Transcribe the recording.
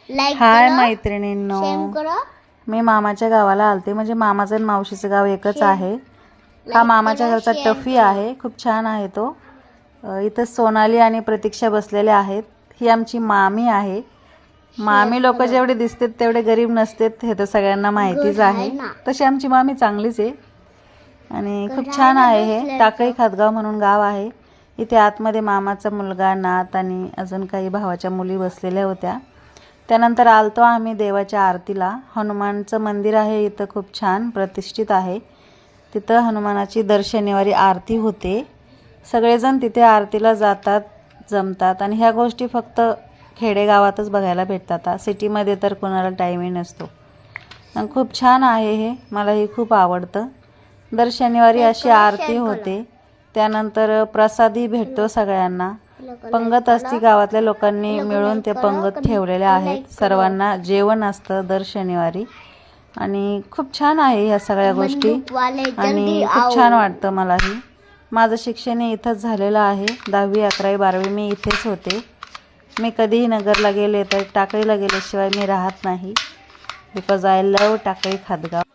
Like हाय करा, मैत्रिणींनो, share करा, मी मामाच्या गावाला आलते. म्हणजे मामाचं आणि मावशीचं गाव एकच आहे. हा लाईक मामाच्या करा, घरचा शेअर टफी करा. आहे, खूप छान आहे तो. इथं सोनाली आणि प्रतीक्षा बसलेल्या आहेत. ही आमची मामी आहे. मामी लोक करा. जेवढे दिसतात तेवढे गरीब नसतात, हे तर सगळ्यांना माहितीच घर आहे आहे. ना. तशी आमची मामी चांगलीच आहे आणि खूप घर छान आहे आहे. ना हे दुसऱ्याचं. टाकळी खातगाव म्हणून गाव आहे. इथे आतमध्ये मामाचा मुलगा, नात आणि अजून काही भावाच्या मुली बसलेल्या होत्या. त्यानंतर आलतो आम्ही देवाच्या आरतीला. हनुमानचं मंदिर आहे इथं, खूप छान प्रतिष्ठित आहे. तिथं हनुमानाची दर शनिवारी आरती होते. सगळेजण तिथे आरतीला जातात, जमतात आणि ह्या गोष्टी फक्त खेडेगावातच बघायला भेटतात. सिटीमध्ये तर कोणाला टाईमही नसतो. आणि खूप छान आहे हे, मलाही खूप आवडतं. दर शनिवारी अशी आरती होते. त्यानंतर प्रसादही भेटतो सगळ्यांना. पंगत असती, गावातल्या लोकांनी मिळून ते पंगत ठेवलेल्या आहेत. सर्वांना जेवण असतं दर शनिवारी आणि खूप छान आहे ह्या सगळ्या गोष्टी आणि खूप छान वाटतं मलाही. माझं शिक्षण इथंच झालेलं आहे. 10वी 11वी 12वी मी इथेच होते. मी कधीही नगरला गेले तर टाकळीला गेल्याशिवाय मी राहत नाही. Because I love Takali Khatgaon.